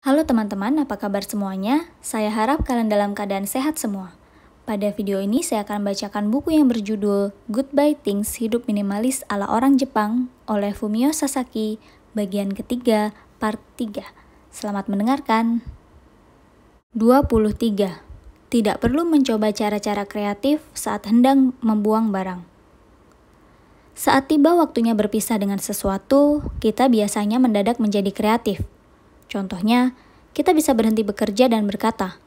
Halo teman-teman, apa kabar semuanya? Saya harap kalian dalam keadaan sehat semua. Pada video ini saya akan membacakan buku yang berjudul Goodbye Things Hidup Minimalis ala Orang Jepang oleh Fumio Sasaki, bagian ketiga, part 3. Selamat mendengarkan. 23. Tidak perlu mencoba cara-cara kreatif saat hendak membuang barang. Saat tiba waktunya berpisah dengan sesuatu, kita biasanya mendadak menjadi kreatif. Contohnya, kita bisa berhenti bekerja dan berkata,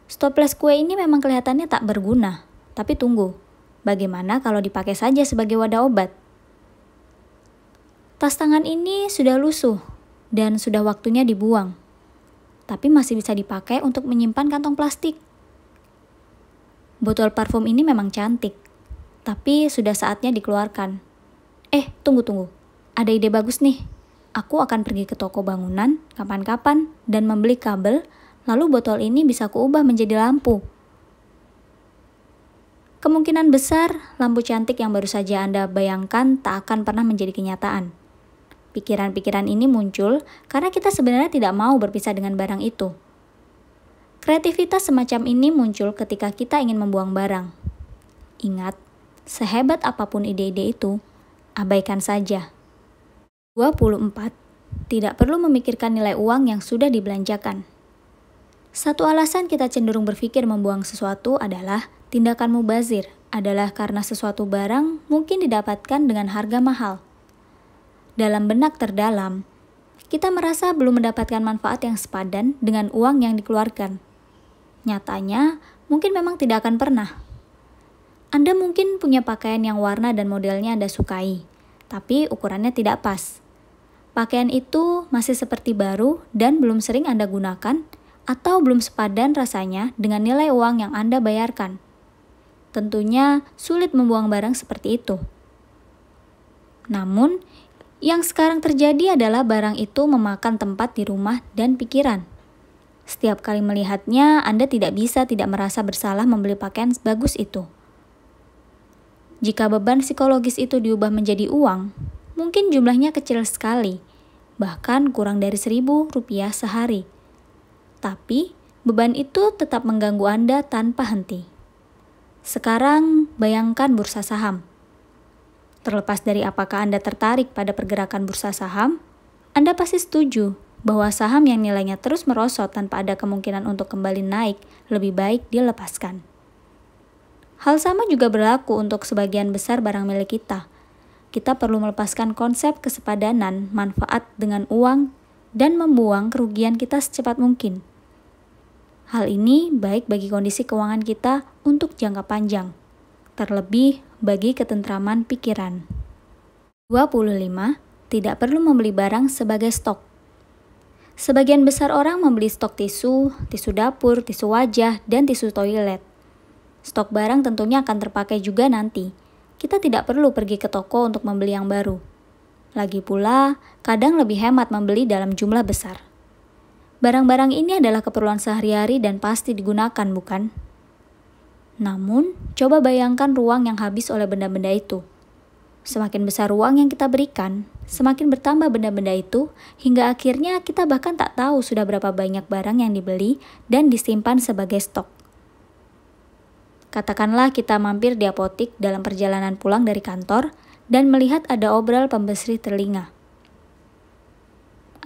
"Stoples kue ini memang kelihatannya tak berguna, tapi tunggu, bagaimana kalau dipakai saja sebagai wadah obat? Tas tangan ini sudah lusuh dan sudah waktunya dibuang, tapi masih bisa dipakai untuk menyimpan kantong plastik. Botol parfum ini memang cantik, tapi sudah saatnya dikeluarkan. Tunggu, ada ide bagus nih. Aku akan pergi ke toko bangunan kapan-kapan dan membeli kabel, lalu botol ini bisa kuubah menjadi lampu. Kemungkinan besar, lampu cantik yang baru saja Anda bayangkan tak akan pernah menjadi kenyataan. Pikiran-pikiran ini muncul karena kita sebenarnya tidak mau berpisah dengan barang itu. Kreativitas semacam ini muncul ketika kita ingin membuang barang. Ingat, sehebat apapun ide-ide itu, abaikan saja. 24. Tidak perlu memikirkan nilai uang yang sudah dibelanjakan. Satu alasan kita cenderung berpikir membuang sesuatu adalah tindakan mubazir adalah karena sesuatu barang mungkin didapatkan dengan harga mahal. Dalam benak terdalam, kita merasa belum mendapatkan manfaat yang sepadan dengan uang yang dikeluarkan. Nyatanya, mungkin memang tidak akan pernah. Anda mungkin punya pakaian yang warna dan modelnya Anda sukai, tapi ukurannya tidak pas. Pakaian itu masih seperti baru dan belum sering Anda gunakan atau belum sepadan rasanya dengan nilai uang yang Anda bayarkan. Tentunya sulit membuang barang seperti itu. Namun, yang sekarang terjadi adalah barang itu memakan tempat di rumah dan pikiran. Setiap kali melihatnya, Anda tidak merasa bersalah membeli pakaian bagus itu. Jika beban psikologis itu diubah menjadi uang, mungkin jumlahnya kecil sekali, bahkan kurang dari Rp1.000 sehari. Tapi, beban itu tetap mengganggu Anda tanpa henti. Sekarang, bayangkan bursa saham. Terlepas dari apakah Anda tertarik pada pergerakan bursa saham, Anda pasti setuju bahwa saham yang nilainya terus merosot tanpa ada kemungkinan untuk kembali naik lebih baik dilepaskan. Hal sama juga berlaku untuk sebagian besar barang milik kita. Kita perlu melepaskan konsep kesepadanan manfaat dengan uang dan membuang kerugian kita secepat mungkin. Hal ini baik bagi kondisi keuangan kita untuk jangka panjang, terlebih bagi ketentraman pikiran. 25. Tidak perlu membeli barang sebagai stok. Sebagian besar orang membeli stok tisu, tisu dapur, tisu wajah, dan tisu toilet. Stok barang tentunya akan terpakai juga nanti. Kita tidak perlu pergi ke toko untuk membeli yang baru. Lagi pula, kadang lebih hemat membeli dalam jumlah besar. Barang-barang ini adalah keperluan sehari-hari dan pasti digunakan, bukan? Namun, coba bayangkan ruang yang habis oleh benda-benda itu. Semakin besar ruang yang kita berikan, semakin bertambah benda-benda itu, hingga akhirnya kita bahkan tak tahu sudah berapa banyak barang yang dibeli dan disimpan sebagai stok. Katakanlah kita mampir di apotik dalam perjalanan pulang dari kantor dan melihat ada obral pembersih telinga.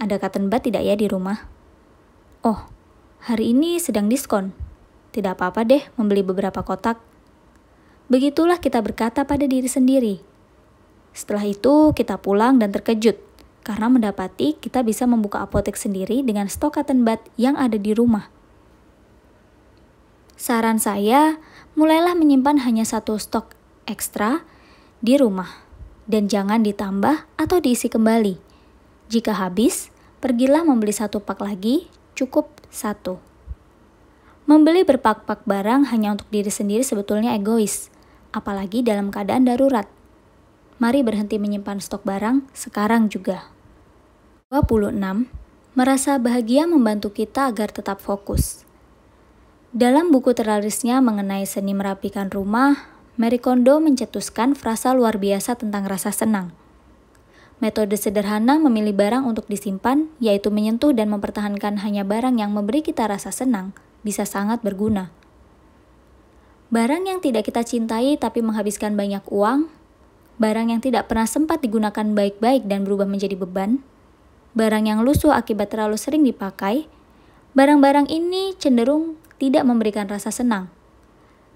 Ada cotton bud tidak ya di rumah? Oh, hari ini sedang diskon. Tidak apa-apa deh membeli beberapa kotak. Begitulah kita berkata pada diri sendiri. Setelah itu kita pulang dan terkejut karena mendapati kita bisa membuka apotek sendiri dengan stok cotton bud yang ada di rumah. Saran saya, mulailah menyimpan hanya satu stok ekstra di rumah dan jangan ditambah atau diisi kembali. Jika habis, pergilah membeli satu pak lagi, cukup satu. Membeli berpak-pak barang hanya untuk diri sendiri sebetulnya egois, apalagi dalam keadaan darurat. Mari berhenti menyimpan stok barang sekarang juga. 26. Merasa bahagia membantu kita agar tetap fokus. Dalam buku terlarisnya mengenai seni merapikan rumah, Marie Kondo mencetuskan frasa luar biasa tentang rasa senang. Metode sederhana memilih barang untuk disimpan, yaitu menyentuh dan mempertahankan hanya barang yang memberi kita rasa senang, bisa sangat berguna. Barang yang tidak kita cintai tapi menghabiskan banyak uang, barang yang tidak pernah sempat digunakan baik-baik dan berubah menjadi beban, barang yang lusuh akibat terlalu sering dipakai, barang-barang ini cenderung tidak memberikan rasa senang.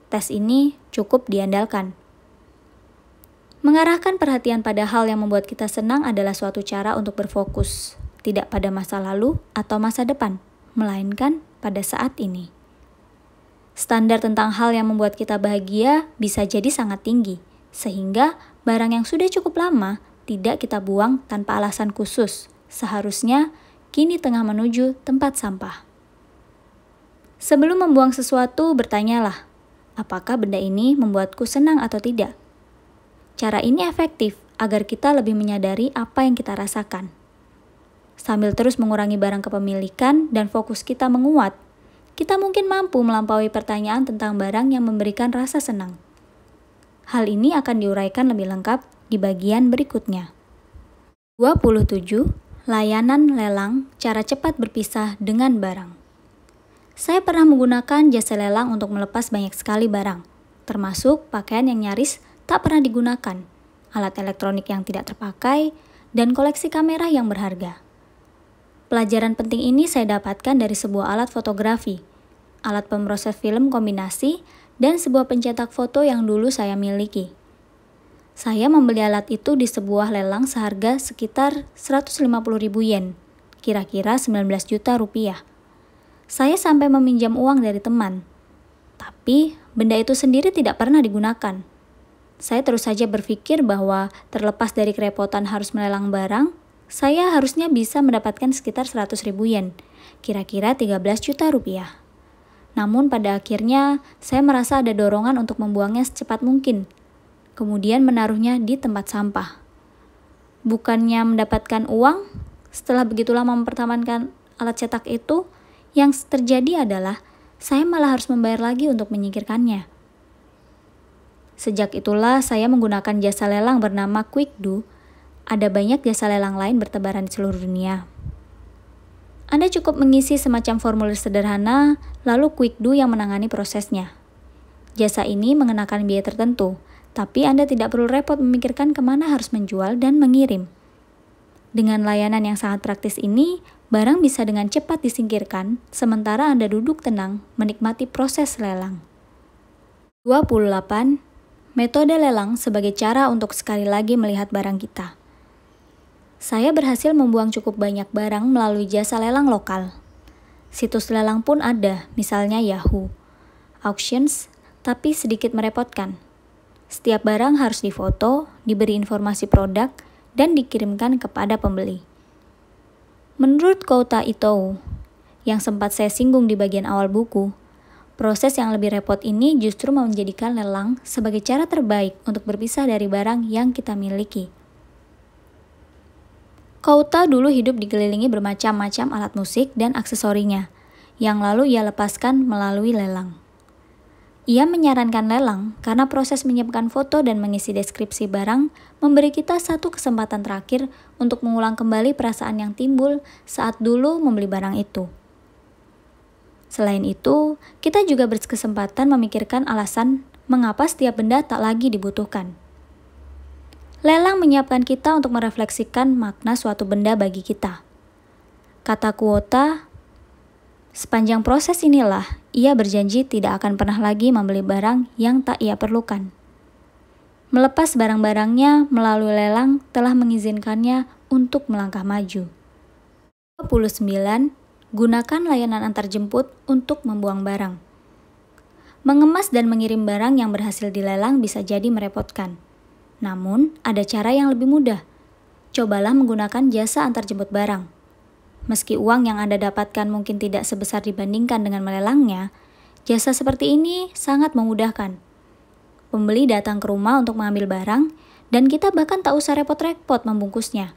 Tes ini cukup diandalkan. Mengarahkan perhatian pada hal yang membuat kita senang adalah suatu cara untuk berfokus, tidak pada masa lalu atau masa depan, melainkan pada saat ini. Standar tentang hal yang membuat kita bahagia bisa jadi sangat tinggi, sehingga barang yang sudah cukup lama tidak kita buang tanpa alasan khusus, seharusnya kini tengah menuju tempat sampah. Sebelum membuang sesuatu, bertanyalah, apakah benda ini membuatku senang atau tidak? Cara ini efektif agar kita lebih menyadari apa yang kita rasakan. Sambil terus mengurangi barang kepemilikan dan fokus kita menguat, kita mungkin mampu melampaui pertanyaan tentang barang yang memberikan rasa senang. Hal ini akan diuraikan lebih lengkap di bagian berikutnya. 27. Layanan lelang, cara cepat berpisah dengan barang. Saya pernah menggunakan jasa lelang untuk melepas banyak sekali barang, termasuk pakaian yang nyaris tak pernah digunakan, alat elektronik yang tidak terpakai, dan koleksi kamera yang berharga. Pelajaran penting ini saya dapatkan dari sebuah alat fotografi, alat pemroses film kombinasi, dan sebuah pencetak foto yang dulu saya miliki. Saya membeli alat itu di sebuah lelang seharga sekitar 150.000 yen, kira-kira 19 juta rupiah. Saya sampai meminjam uang dari teman, tapi benda itu sendiri tidak pernah digunakan. Saya terus saja berpikir bahwa terlepas dari kerepotan harus melelang barang, saya harusnya bisa mendapatkan sekitar 100.000 yen, kira-kira 13 juta rupiah. Namun pada akhirnya, saya merasa ada dorongan untuk membuangnya secepat mungkin, kemudian menaruhnya di tempat sampah. Bukannya mendapatkan uang, setelah begitu lama mempertahankan alat cetak itu, yang terjadi adalah saya malah harus membayar lagi untuk menyingkirkannya. Sejak itulah saya menggunakan jasa lelang bernama QuickDo. Ada banyak jasa lelang lain bertebaran di seluruh dunia. Anda cukup mengisi semacam formulir sederhana, lalu QuickDo yang menangani prosesnya. Jasa ini mengenakan biaya tertentu, tapi Anda tidak perlu repot memikirkan kemana harus menjual dan mengirim. Dengan layanan yang sangat praktis ini, barang bisa dengan cepat disingkirkan, sementara Anda duduk tenang menikmati proses lelang. 28. Metode lelang sebagai cara untuk sekali lagi melihat barang kita. Saya berhasil membuang cukup banyak barang melalui jasa lelang lokal. Situs lelang pun ada, misalnya Yahoo Auctions, tapi sedikit merepotkan. Setiap barang harus difoto, diberi informasi produk, dan dikirimkan kepada pembeli. Menurut Kouta Ito, yang sempat saya singgung di bagian awal buku, proses yang lebih repot ini justru menjadikan lelang sebagai cara terbaik untuk berpisah dari barang yang kita miliki. Kouta dulu hidup dikelilingi bermacam-macam alat musik dan aksesorinya, yang lalu ia lepaskan melalui lelang. Ia menyarankan lelang karena proses menyiapkan foto dan mengisi deskripsi barang memberi kita satu kesempatan terakhir untuk mengulang kembali perasaan yang timbul saat dulu membeli barang itu. Selain itu, kita juga berkesempatan memikirkan alasan mengapa setiap benda tak lagi dibutuhkan. Lelang menyiapkan kita untuk merefleksikan makna suatu benda bagi kita. Kata Kouta, sepanjang proses inilah ia berjanji tidak akan pernah lagi membeli barang yang tak ia perlukan. Melepas barang-barangnya melalui lelang telah mengizinkannya untuk melangkah maju. 29. Gunakan layanan antarjemput untuk membuang barang. Mengemas dan mengirim barang yang berhasil dilelang bisa jadi merepotkan. Namun, ada cara yang lebih mudah. Cobalah menggunakan jasa antarjemput barang. Meski uang yang Anda dapatkan mungkin tidak sebesar dibandingkan dengan melelangnya, jasa seperti ini sangat memudahkan. Pembeli datang ke rumah untuk mengambil barang, dan kita bahkan tak usah repot-repot membungkusnya.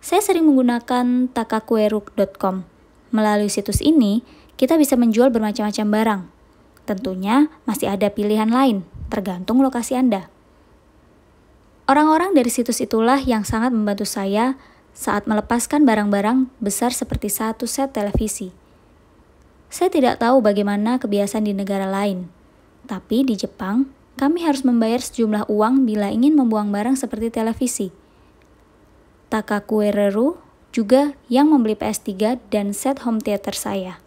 Saya sering menggunakan takakueru.com. Melalui situs ini, kita bisa menjual bermacam-macam barang. Tentunya masih ada pilihan lain, tergantung lokasi Anda. Orang-orang dari situs itulah yang sangat membantu saya saat melepaskan barang-barang besar seperti satu set televisi. Saya tidak tahu bagaimana kebiasaan di negara lain, tapi di Jepang, kami harus membayar sejumlah uang bila ingin membuang barang seperti televisi. Takakuereru juga yang membeli PS3 dan set home theater saya.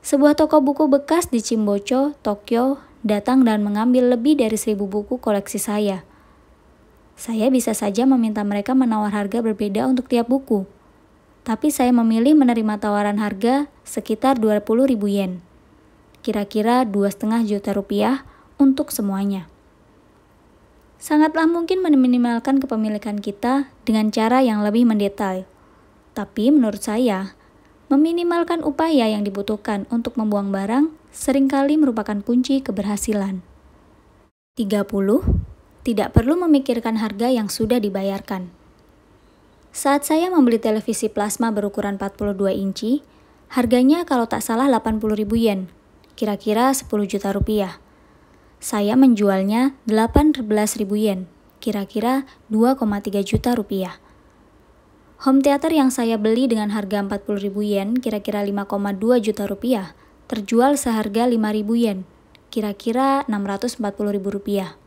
Sebuah toko buku bekas di Chimbocho, Tokyo, datang dan mengambil lebih dari 1.000 buku koleksi saya. Saya bisa saja meminta mereka menawar harga berbeda untuk tiap buku. Tapi saya memilih menerima tawaran harga sekitar 20.000 yen. Kira-kira 2,5 juta rupiah untuk semuanya. Sangatlah mungkin meminimalkan kepemilikan kita dengan cara yang lebih mendetail. Tapi menurut saya, meminimalkan upaya yang dibutuhkan untuk membuang barang seringkali merupakan kunci keberhasilan. 30. Tidak perlu memikirkan harga yang sudah dibayarkan. Saat saya membeli televisi plasma berukuran 42 inci, harganya kalau tak salah 80.000 yen, kira-kira 10 juta rupiah. Saya menjualnya 18.000 yen, kira-kira 2,3 juta rupiah. Home theater yang saya beli dengan harga 40.000 yen, kira-kira 5,2 juta rupiah, terjual seharga 5.000 yen, kira-kira 640.000 rupiah.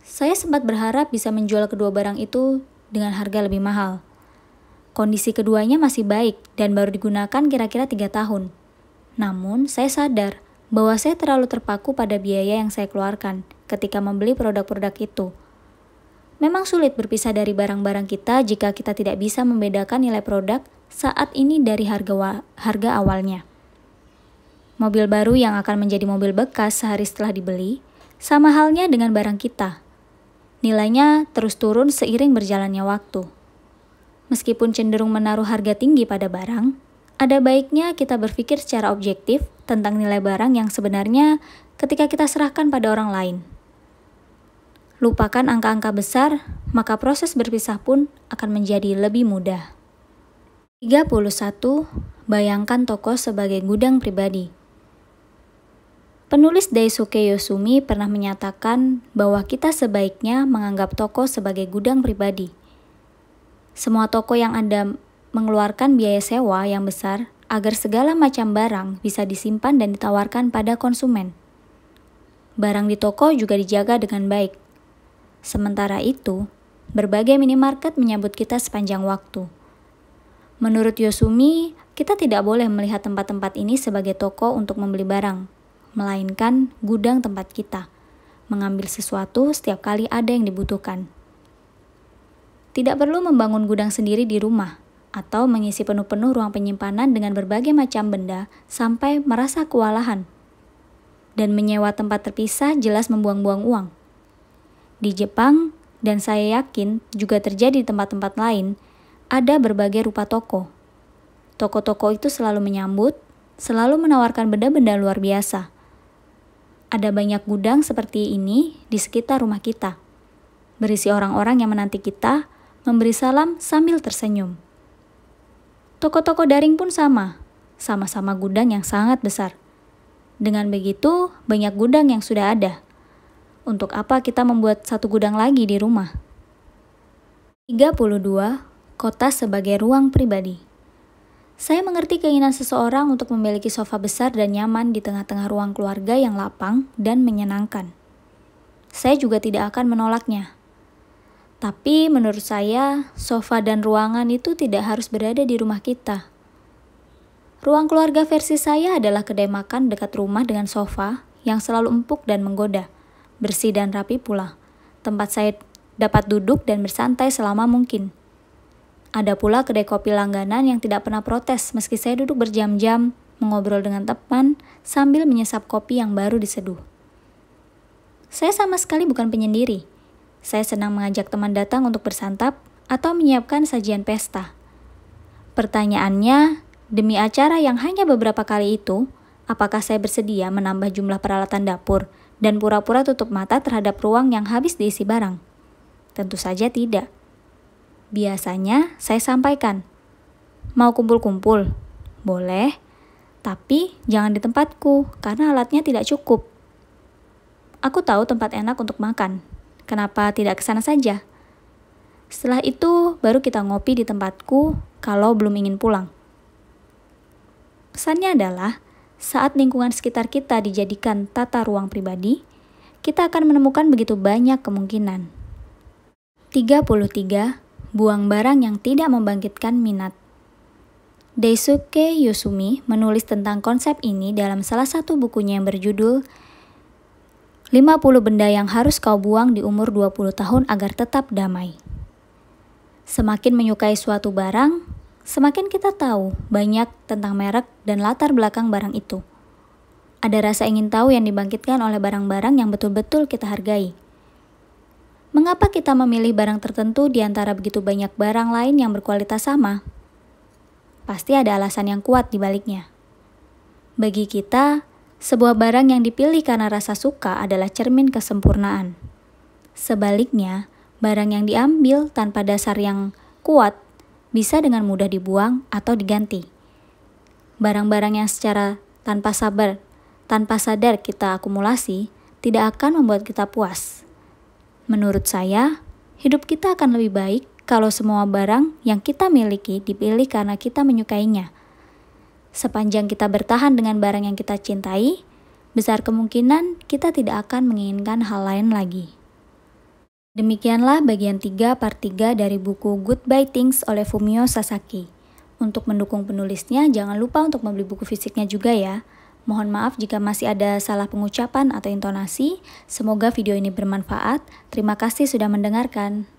Saya sempat berharap bisa menjual kedua barang itu dengan harga lebih mahal. Kondisi keduanya masih baik dan baru digunakan kira-kira 3 tahun. Namun, saya sadar bahwa saya terlalu terpaku pada biaya yang saya keluarkan ketika membeli produk-produk itu. Memang sulit berpisah dari barang-barang kita jika kita tidak bisa membedakan nilai produk saat ini dari harga awalnya. Mobil baru yang akan menjadi mobil bekas sehari setelah dibeli, sama halnya dengan barang kita. Nilainya terus turun seiring berjalannya waktu. Meskipun cenderung menaruh harga tinggi pada barang, ada baiknya kita berpikir secara objektif tentang nilai barang yang sebenarnya ketika kita serahkan pada orang lain. Lupakan angka-angka besar, maka proses berpisah pun akan menjadi lebih mudah. 31. Bayangkan toko sebagai gudang pribadi. Penulis Daisuke Yosumi pernah menyatakan bahwa kita sebaiknya menganggap toko sebagai gudang pribadi. Semua toko yang Anda mengeluarkan biaya sewa yang besar agar segala macam barang bisa disimpan dan ditawarkan pada konsumen. Barang di toko juga dijaga dengan baik. Sementara itu, berbagai minimarket menyambut kita sepanjang waktu. Menurut Yosumi, kita tidak boleh melihat tempat-tempat ini sebagai toko untuk membeli barang, melainkan gudang tempat kita mengambil sesuatu setiap kali ada yang dibutuhkan. Tidak perlu membangun gudang sendiri di rumah atau mengisi penuh-penuh ruang penyimpanan dengan berbagai macam benda sampai merasa kewalahan. Dan menyewa tempat terpisah jelas membuang-buang uang. Di Jepang, dan saya yakin juga terjadi di tempat-tempat lain, ada berbagai rupa toko. Toko-toko itu selalu menyambut, selalu menawarkan benda-benda luar biasa. Ada banyak gudang seperti ini di sekitar rumah kita. Berisi orang-orang yang menanti kita, memberi salam sambil tersenyum. Toko-toko daring pun sama-sama gudang yang sangat besar. Dengan begitu, banyak gudang yang sudah ada. Untuk apa kita membuat satu gudang lagi di rumah? 32. Kota sebagai ruang pribadi. Saya mengerti keinginan seseorang untuk memiliki sofa besar dan nyaman di tengah-tengah ruang keluarga yang lapang dan menyenangkan. Saya juga tidak akan menolaknya. Tapi menurut saya, sofa dan ruangan itu tidak harus berada di rumah kita. Ruang keluarga versi saya adalah kedai makan dekat rumah dengan sofa yang selalu empuk dan menggoda, bersih dan rapi pula. Tempat saya dapat duduk dan bersantai selama mungkin. Ada pula kedai kopi langganan yang tidak pernah protes meski saya duduk berjam-jam, mengobrol dengan teman sambil menyesap kopi yang baru diseduh. Saya sama sekali bukan penyendiri. Saya senang mengajak teman datang untuk bersantap atau menyiapkan sajian pesta. Pertanyaannya, demi acara yang hanya beberapa kali itu, apakah saya bersedia menambah jumlah peralatan dapur dan pura-pura tutup mata terhadap ruang yang habis diisi barang? Tentu saja tidak. Biasanya saya sampaikan, mau kumpul-kumpul? Boleh, tapi jangan di tempatku karena alatnya tidak cukup. Aku tahu tempat enak untuk makan. Kenapa tidak ke sana saja? Setelah itu, baru kita ngopi di tempatku kalau belum ingin pulang. Pesannya adalah, saat lingkungan sekitar kita dijadikan tata ruang pribadi, kita akan menemukan begitu banyak kemungkinan. 33. Buang barang yang tidak membangkitkan minat. Daisuke Yosumi menulis tentang konsep ini dalam salah satu bukunya yang berjudul 50 benda yang harus kau buang di umur 20 tahun agar tetap damai. Semakin menyukai suatu barang, semakin kita tahu banyak tentang merek dan latar belakang barang itu. Ada rasa ingin tahu yang dibangkitkan oleh barang-barang yang betul-betul kita hargai. Mengapa kita memilih barang tertentu di antara begitu banyak barang lain yang berkualitas sama? Pasti ada alasan yang kuat di baliknya. Bagi kita, sebuah barang yang dipilih karena rasa suka adalah cermin kesempurnaan. Sebaliknya, barang yang diambil tanpa dasar yang kuat bisa dengan mudah dibuang atau diganti. Barang-barang yang secara tanpa sadar kita akumulasi tidak akan membuat kita puas. Menurut saya, hidup kita akan lebih baik kalau semua barang yang kita miliki dipilih karena kita menyukainya. Sepanjang kita bertahan dengan barang yang kita cintai, besar kemungkinan kita tidak akan menginginkan hal lain lagi. Demikianlah bagian 3 part 3 dari buku Goodbye Things oleh Fumio Sasaki. Untuk mendukung penulisnya, jangan lupa untuk membeli buku fisiknya juga ya. Mohon maaf jika masih ada salah pengucapan atau intonasi. Semoga video ini bermanfaat. Terima kasih sudah mendengarkan.